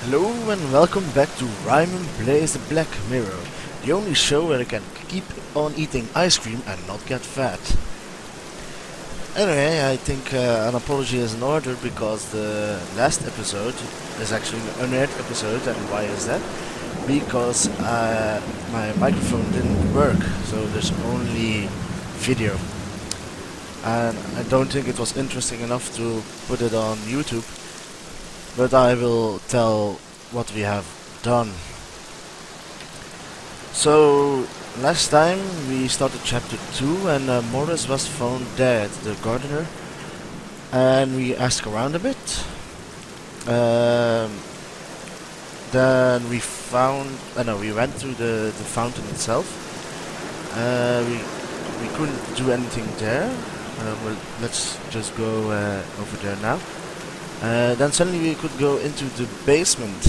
Hello and welcome back to Rhymlen Plays the Black Mirror, the only show where I can keep on eating ice cream and not get fat. Anyway, I think an apology is in order because the last episode is actually an unaired episode, and why is that? Because my microphone didn't work, so there's only video. And I don't think it was interesting enough to put it on YouTube. But I will tell what we have done. So, last time we started chapter 2 and Morris was found dead, the gardener. And we asked around a bit. Then we found... we went to the fountain itself. We couldn't do anything there. Well, let's just go over there now. Then suddenly we could go into the basement,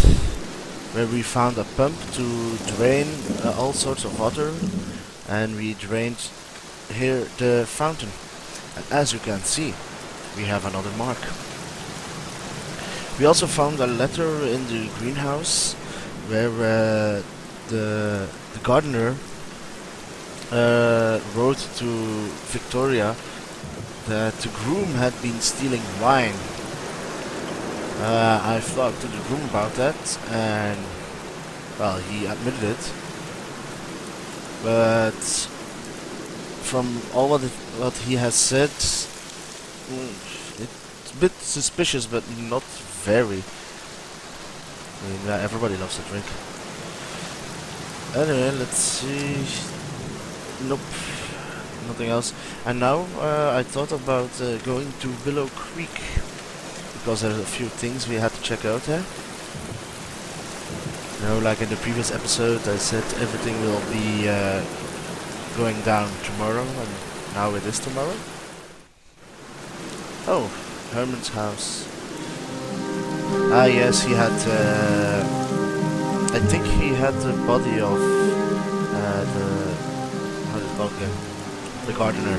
where we found a pump to drain all sorts of water, and we drained here the fountain. And as you can see, we have another mark. We also found a letter in the greenhouse, where the gardener wrote to Victoria that the groom had been stealing wine. I've talked to the groom about that, and well, he admitted it. But from all what he has said, it's a bit suspicious, but not very. I mean, everybody loves a drink. Anyway, let's see. Nope, nothing else. And now I thought about going to Willow Creek, because there's a few things we had to check out there. You know, like in the previous episode I said everything will be going down tomorrow, and now it is tomorrow. Oh, Herman's house. Ah yes, he had I think he had the body of the gardener.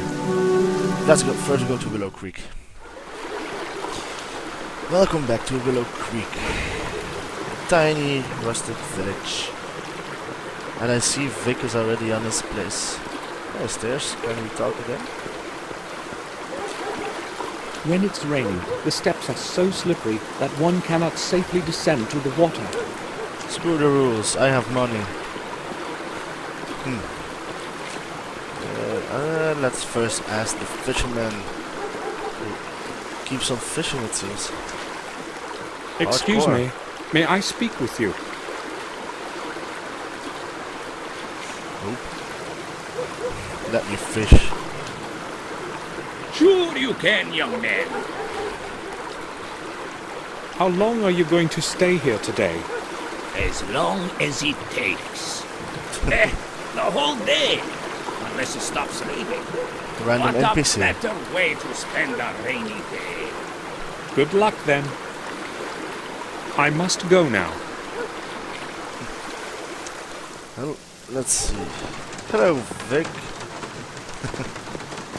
Let's first go to Willow Creek. Welcome back to Willow Creek, a tiny rustic village. And I see Vic is already on his place. There's stairs. Can we talk again? When it's raining, the steps are so slippery that one cannot safely descend to the water. Screw the rules, I have money. Let's first ask the fisherman who keeps on fishing, it seems. Excuse Hardcore. me, may I speak with you? Nope. Let me fish. Sure you can, young man. How long are you going to stay here today? As long as it takes. The whole day. Unless you stop sleeping. The random What NPC. a better way to spend a rainy day. Good luck then. I must go now. Well, let's see. Hello, Vic.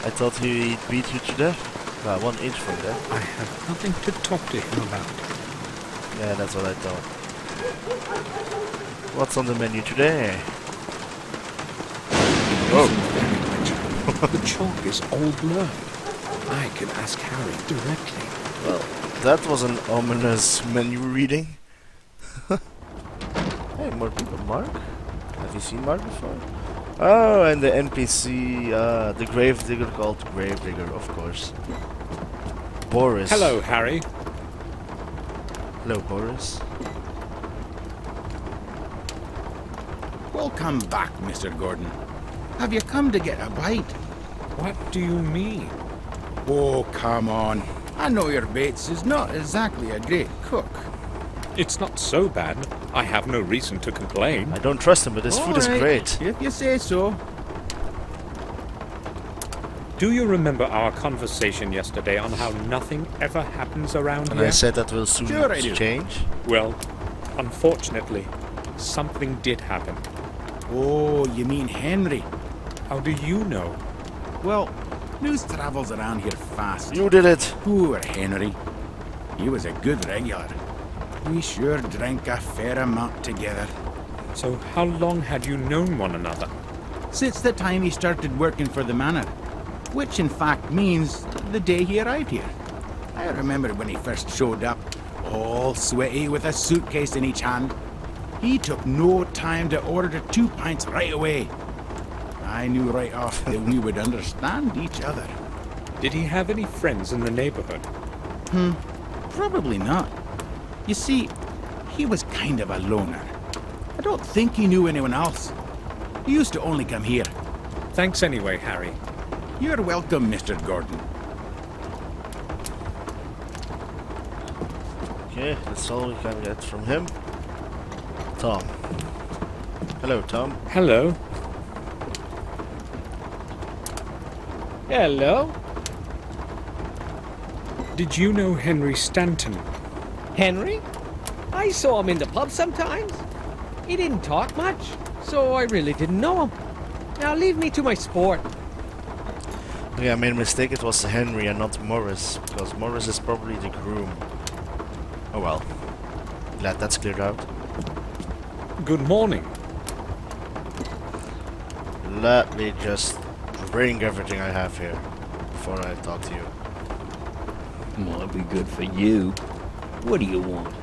I thought he'd beat you to death. Well, 1 inch from there. I have nothing to talk to him about. Yeah, that's what I thought. What's on the menu today? Oh. The chalk is all blurred. I can ask Harry directly. Well, that was an ominous menu reading. Hey, more people. Mark? Have you seen Mark before? Oh, and the NPC, the gravedigger called Gravedigger, of course. Boris. Hello, Harry. Hello, Boris. Welcome back, Mr. Gordon. Have you come to get a bite? What do you mean? Oh, come on. I know your Bates is not exactly a great cook. It's not so bad. I have no reason to complain. I don't trust him, but his food is All right, great. if you say so. Do you remember our conversation yesterday on how nothing ever happens around And here? I said that will soon Sure I do. change. Well, unfortunately, something did happen. Oh, you mean Henry? How do you know? Well, news travels around here fast. You did it. Poor Henry. He was a good regular. We sure drank a fair amount together. So how long had you known one another? Since the time he started working for the manor. Which in fact means the day he arrived here. I remember when he first showed up, all sweaty with a suitcase in each hand. He took no time to order 2 pints right away. I knew right off that we would understand each other. Did he have any friends in the neighborhood? Probably not. You see, he was kind of a loner. I don't think he knew anyone else. He used to only come here. Thanks anyway, Harry. You're welcome, Mr. Gordon. Okay, that's all we can get from him. Tom. Hello, Tom. Hello. Hello? Did you know Henry Stanton? Henry? I saw him in the pub sometimes. He didn't talk much, so I really didn't know him. Now leave me to my sport. Okay, I made a mistake. It was Henry and not Morris, because Morris is probably the groom. Oh well. Glad that's cleared out. Good morning. Let me just bring everything I have here before I talk to you. Might be good for you. What do you want?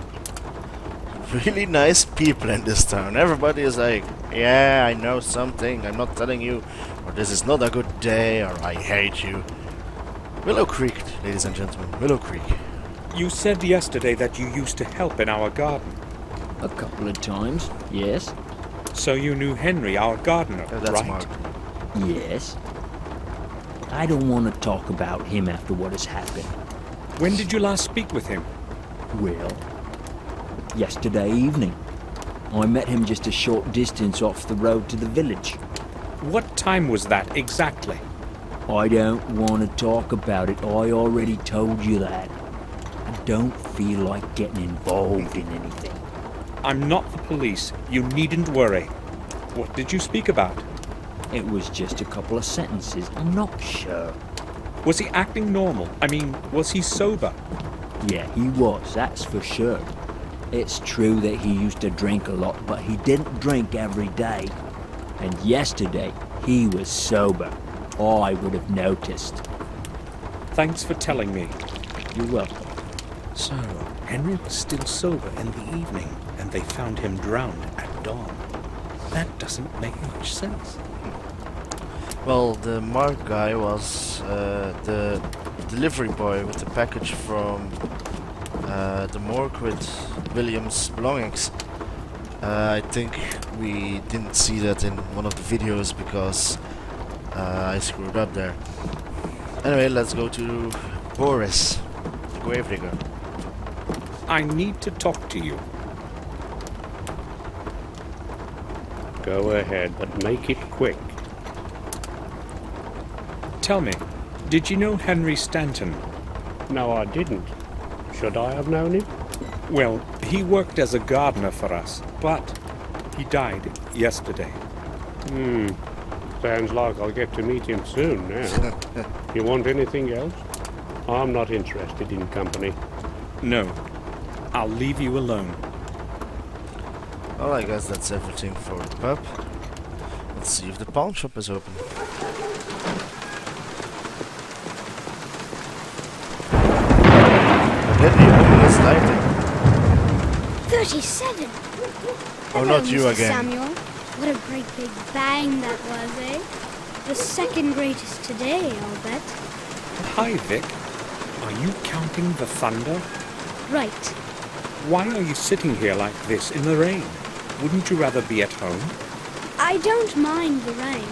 Really nice people in this town. Everybody is like, yeah, I know something, I'm not telling you, or this is not a good day, or I hate you. Willow Creek, ladies and gentlemen, Willow Creek. You said yesterday that you used to help in our garden. A couple of times, yes. So you knew Henry, our gardener, That's right? Mark. Yes. I don't want to talk about him after what has happened. When did you last speak with him? Well, yesterday evening. I met him just a short distance off the road to the village. What time was that exactly? I don't want to talk about it. I already told you that. I don't feel like getting involved in anything. I'm not the police. You needn't worry. What did you speak about? It was just a couple of sentences. I'm not sure. Was he acting normal? I mean, was he sober? Yeah, he was, that's for sure. It's true that he used to drink a lot, but he didn't drink every day. And yesterday, he was sober. I would have noticed. Thanks for telling me. You're welcome. So, Henry was still sober in the evening, and they found him drowned at dawn. That doesn't make much sense. Well, the Mark guy was the delivery boy with the package from the morgue with William's belongings. I think we didn't see that in one of the videos because I screwed up there. Anyway, let's go to Boris, the gravedigger. I need to talk to you. Go ahead, but make it quick. Tell me, did you know Henry Stanton? No, I didn't. Should I have known him? Well, he worked as a gardener for us, but he died yesterday. Sounds like I'll get to meet him soon now. You want anything else? I'm not interested in company. No, I'll leave you alone. Well, I guess that's everything for the pub. Let's see if the pawn shop is open. Henry, almost lighting. 37! Oh, not you Mr. again. Samuel. What a great big bang that was, eh? The second greatest today, I'll bet. Hi, Vic. Are you counting the thunder? Right. Why are you sitting here like this in the rain? Wouldn't you rather be at home? I don't mind the rain.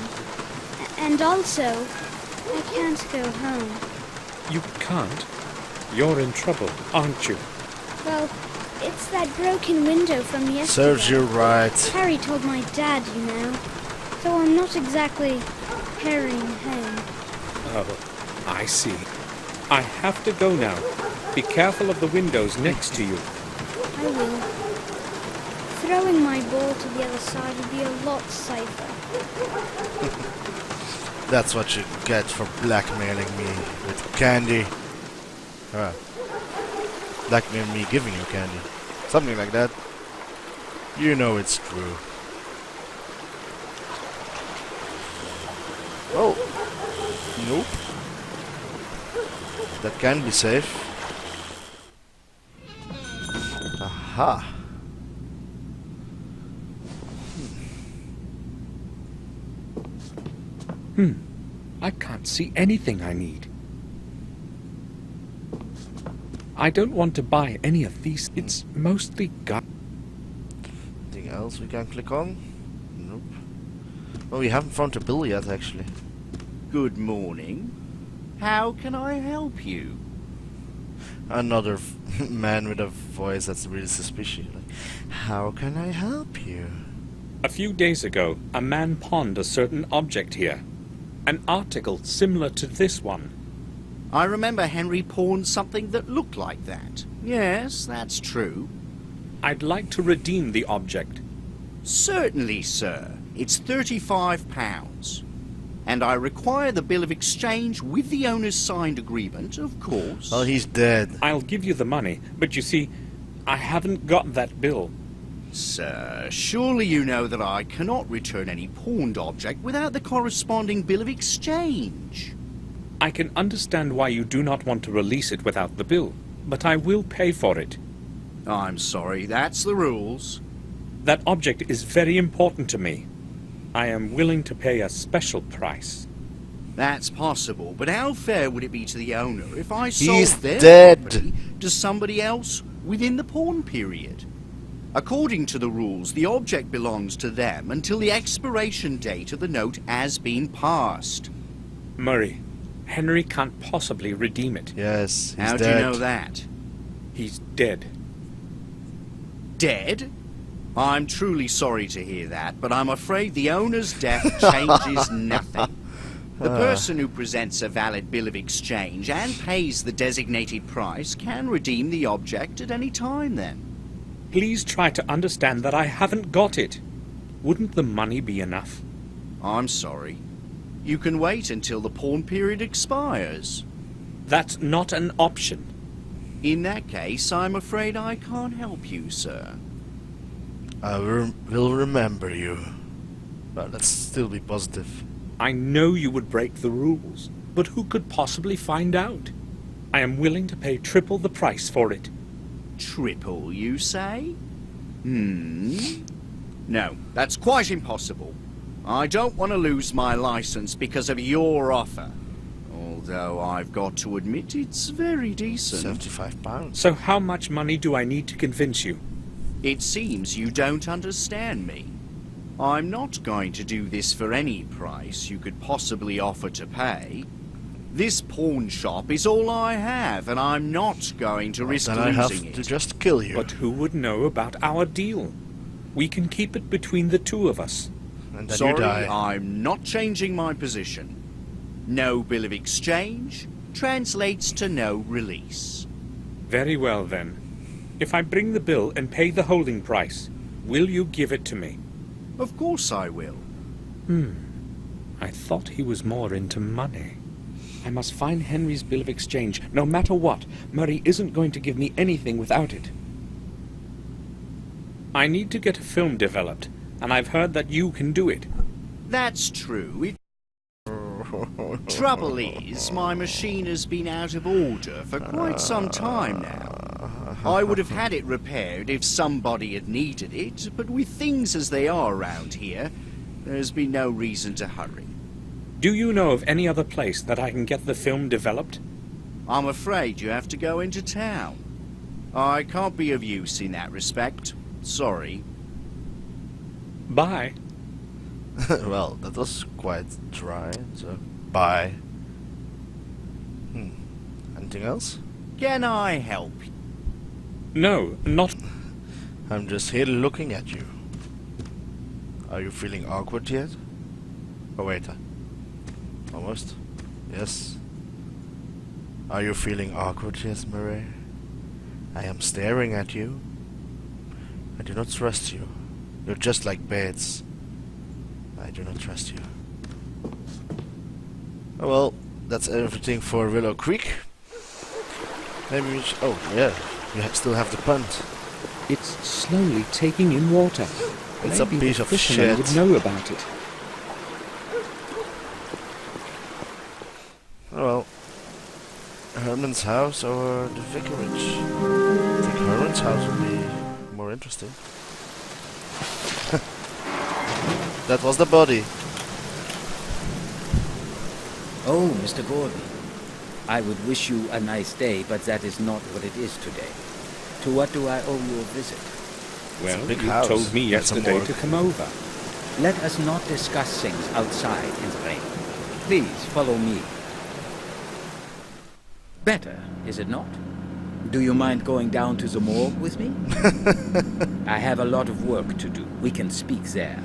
And also, I can't go home. You can't? You're in trouble, aren't you? Well, it's that broken window from yesterday. Serves you right. Harry told my dad, you know. So I'm not exactly hurrying home. Oh, I see. I have to go now. Be careful of the windows next to you. I will. Throwing my ball to the other side would be a lot safer. That's what you get for blackmailing me with candy. Blackmail me giving you candy. Something like that. You know it's true. Oh. Nope. That can be safe. Aha. I can't see anything I need. I don't want to buy any of these. It's mostly Anything else we can click on? Nope. Oh, we haven't found a bill yet, actually. Good morning. How can I help you? Another man with a voice that's really suspicious. Like, how can I help you? A few days ago, a man pawned a certain object here. An article similar to this one. I remember Henry pawned something that looked like that. Yes, that's true. I'd like to redeem the object. Certainly, sir. It's £35. And I require the bill of exchange with the owner's signed agreement, of course. Oh, he's dead. I'll give you the money, but you see, I haven't got that bill. Sir, surely you know that I cannot return any pawned object without the corresponding bill of exchange. I can understand why you do not want to release it without the bill, but I will pay for it. I'm sorry, that's the rules. That object is very important to me. I am willing to pay a special price. That's possible, but how fair would it be to the owner if I sold He's their dead. property to somebody else within the pawn period? According to the rules, the object belongs to them until the expiration date of the note has been passed. Murray, Henry can't possibly redeem it. Yes, he's How dead. do you know that? He's dead. Dead? I'm truly sorry to hear that, but I'm afraid the owner's death changes nothing. The person who presents a valid bill of exchange and pays the designated price can redeem the object at any time then. Please try to understand that I haven't got it. Wouldn't the money be enough? I'm sorry. You can wait until the pawn period expires. That's not an option. In that case, I'm afraid I can't help you, sir. I will remember you. But let's still be positive. I know you would break the rules, but who could possibly find out? I am willing to pay triple the price for it. Triple, you say? No, that's quite impossible. I don't want to lose my license because of your offer. Although I've got to admit it's very decent. £75. So how much money do I need to convince you? It seems you don't understand me. I'm not going to do this for any price you could possibly offer to pay. This pawn shop is all I have, and I'm not going to risk Then I have losing to it. just kill you. But who would know about our deal? We can keep it between the two of us. And then Sorry, you die. I'm not changing my position. No bill of exchange translates to no release. Very well then. If I bring the bill and pay the holding price, will you give it to me? Of course I will. I thought he was more into money. I must find Henry's bill of exchange, no matter what. Murray isn't going to give me anything without it. I need to get a film developed, and I've heard that you can do it. That's true. Trouble is, my machine has been out of order for quite some time now. I would have had it repaired if somebody had needed it, but with things as they are around here, there's been no reason to hurry. Do you know of any other place that I can get the film developed? I'm afraid you have to go into town. I can't be of use in that respect. Sorry. Bye. Well, that was quite dry, so bye. Anything else? Can I help you? No, not... I'm just here looking at you. Are you feeling awkward yet? Oh wait, almost. Yes. Are you feeling awkward yet, Murray? I am staring at you. I do not trust you. You're just like beds. I do not trust you. Oh well, that's everything for Willow Creek. Maybe we oh yeah, we still have the punt. It's slowly taking in water. It's a Maybe piece the of fishermen shit. would know about it. Well, Herman's house or the vicarage? I think Herman's house would be more interesting. That was the body. Oh, Mr. Gordon. I would wish you a nice day, but that is not what it is today. To what do I owe you a visit? Well, a big you house. told me That's a yesterday morgue. to come over. Let us not discuss things outside in the rain. Please follow me. Better, is it not? Do you mind going down to the morgue with me? I have a lot of work to do. We can speak there.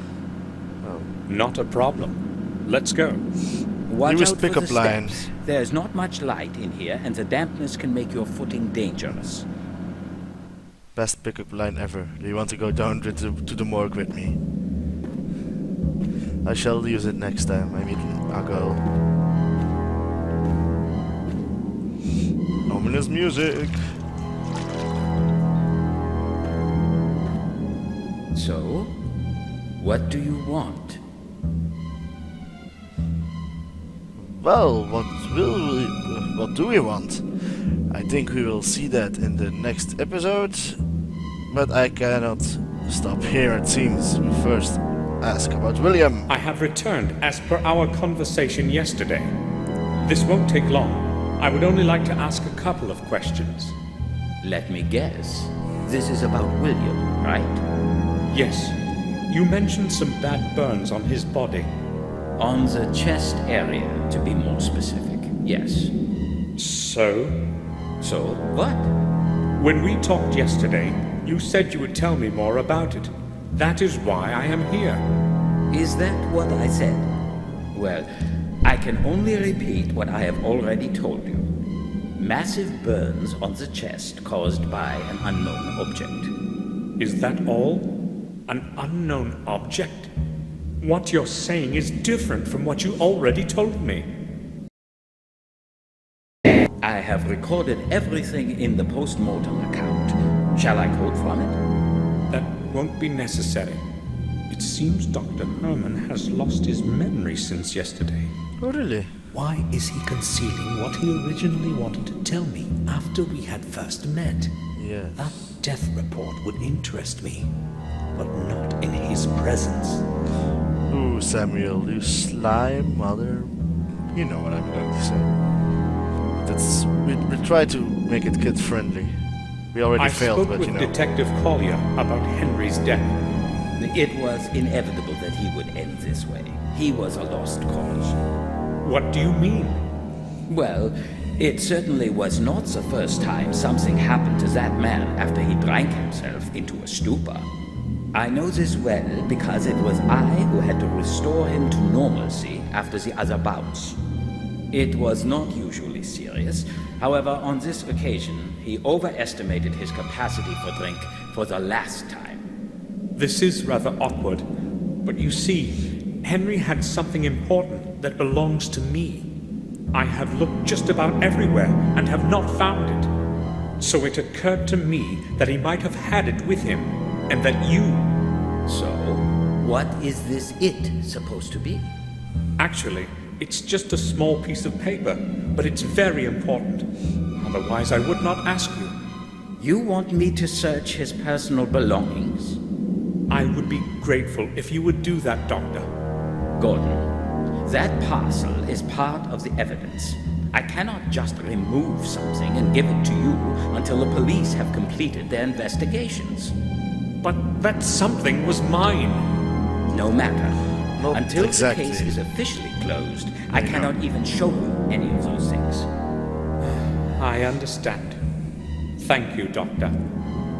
Not a problem. Let's go. Watch Here is out for the pickup line. steps. There's not much light in here, and the dampness can make your footing dangerous. Best pickup line ever. Do you want to go down to the morgue with me? I shall use it next time I meet Agel. Ominous music. So, what do you want? Well, what do we want? I think we will see that in the next episode, but I cannot stop here, it seems. We first ask about William. I have returned as per our conversation yesterday. This won't take long. I would only like to ask a couple of questions. Let me guess. This is about William, right? Yes, you mentioned some bad burns on his body. On the chest area, to be more specific. Yes. So, So, what? when we talked yesterday, you said you would tell me more about it. That is why I am here. Is that what I said? Well, I can only repeat what I have already told you. Massive burns on the chest caused by an unknown object. Is that all? An unknown object? What you're saying is different from what you already told me. I have recorded everything in the post-mortem account. Shall I quote from it? That won't be necessary. It seems Dr. Herman has lost his memory since yesterday. Oh, really? Why is he concealing what he originally wanted to tell me after we had first met? Yeah. That death report would interest me, but not in his presence. Ooh, Samuel, you sly mother. You know what I'm going to say. We try to make it kid friendly. We already I failed, spoke but with you know. Detective Collier about Henry's death. It was inevitable that he would end this way. He was a lost cause. What do you mean? Well, it certainly was not the first time something happened to that man after he drank himself into a stupor. I know this well because it was I who had to restore him to normalcy after the other bouts. It was not usually serious. However, on this occasion, he overestimated his capacity for drink for the last time. This is rather awkward, but you see, Henry had something important that belongs to me. I have looked just about everywhere and have not found it. So it occurred to me that he might have had it with him, and that you... So, what is this it supposed to be? Actually, it's just a small piece of paper, but it's very important. Otherwise, I would not ask you. You want me to search his personal belongings? I would be grateful if you would do that, Doctor. Gordon, that parcel is part of the evidence. I cannot just remove something and give it to you until the police have completed their investigations. But that something was mine. No matter. Not Until exactly. the case is officially closed, I cannot even show you any of those things. I understand. Thank you, Doctor.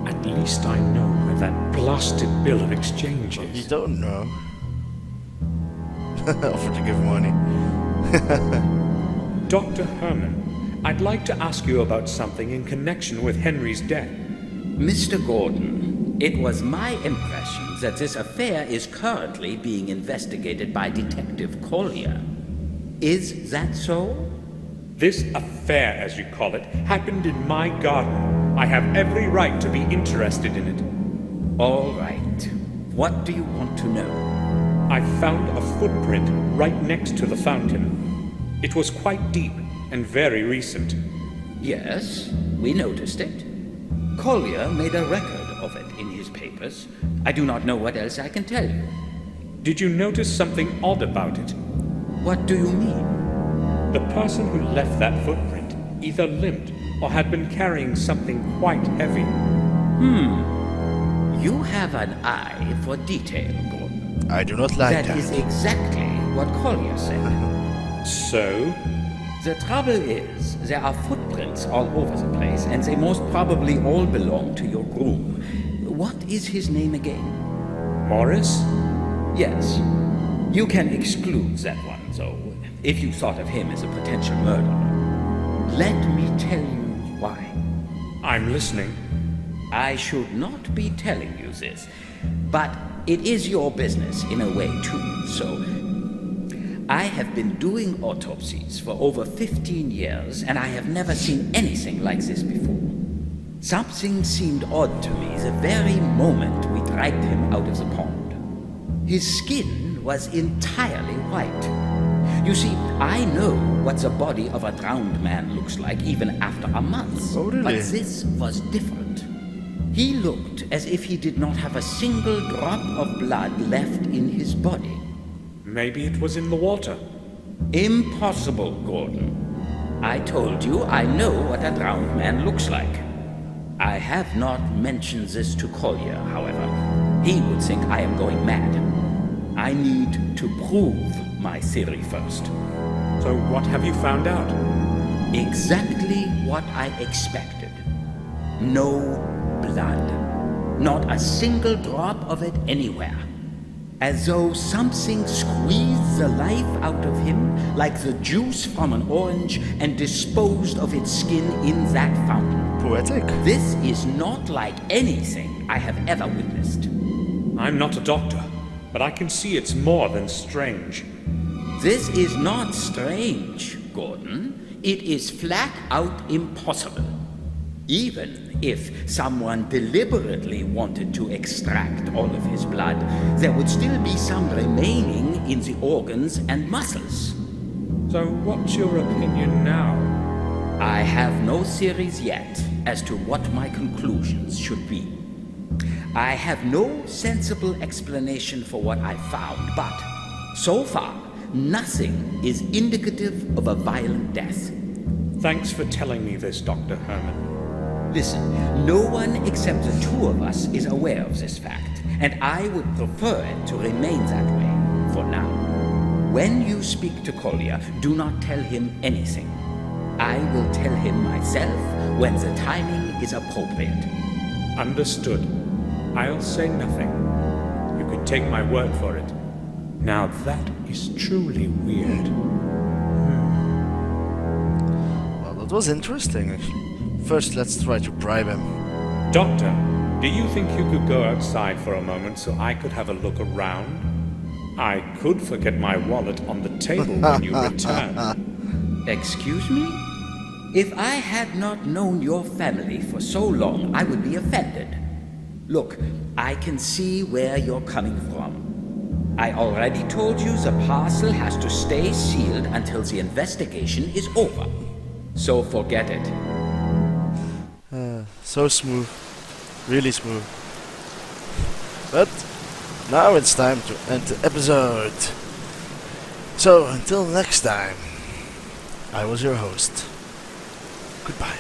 At least I know where that blasted bill of exchange You is. don't know. Offer to give money. Dr. Herman, I'd like to ask you about something in connection with Henry's death. Mr. Gordon, it was my impression that this affair is currently being investigated by Detective Collier. Is that so? This affair, as you call it, happened in my garden. I have every right to be interested in it. All right. What do you want to know? I found a footprint right next to the fountain. It was quite deep and very recent. Yes, we noticed it. Collier made a record of it in his papers. I do not know what else I can tell you. Did you notice something odd about it? What do you mean? The person who left that footprint either limped or had been carrying something quite heavy. You have an eye for detail, Gordon. I do not like that. That is exactly what Collier said. So? The trouble is, there are footprints all over the place, and they most probably all belong to your groom. What is his name again? Morris? Yes. You can exclude that one, though, if you thought of him as a potential murderer. Let me tell you why. I'm listening. I should not be telling you this, but it is your business in a way too, so... I have been doing autopsies for over 15 years, and I have never seen anything like this before. Something seemed odd to me the very moment we dragged him out of the pond. His skin was entirely white. You see, I know what the body of a drowned man looks like even after a month. Oh, really? But this was different. He looked as if he did not have a single drop of blood left in his body. Maybe it was in the water. Impossible, Gordon. I told you I know what a drowned man looks like. I have not mentioned this to Collier, however. He would think I am going mad. I need to prove my theory first. So what have you found out? Exactly what I expected. No blood. Not a single drop of it anywhere. As though something squeezed the life out of him, like the juice from an orange, and disposed of its skin in that fountain. Poetic. This is not like anything I have ever witnessed. I'm not a doctor, but I can see it's more than strange. This is not strange, Gordon. It is flat out impossible. Even if someone deliberately wanted to extract all of his blood, there would still be some remaining in the organs and muscles. So what's your opinion now? I have no theories yet as to what my conclusions should be. I have no sensible explanation for what I found, but so far, nothing is indicative of a violent death. Thanks for telling me this, Dr. Herman. Listen, no one except the two of us is aware of this fact, and I would prefer it to remain that way for now. When you speak to Collier, do not tell him anything. I will tell him myself when the timing is appropriate. Understood. I'll say nothing. You can take my word for it. Now that is truly weird. Well, that was interesting, actually. First, let's try to bribe him. Doctor, do you think you could go outside for a moment so I could have a look around? I could forget my wallet on the table when you return. Excuse me? If I had not known your family for so long, I would be offended. Look, I can see where you're coming from. I already told you the parcel has to stay sealed until the investigation is over. So forget it. So smooth. Really smooth. But now it's time to end the episode. So until next time, I was your host. Goodbye.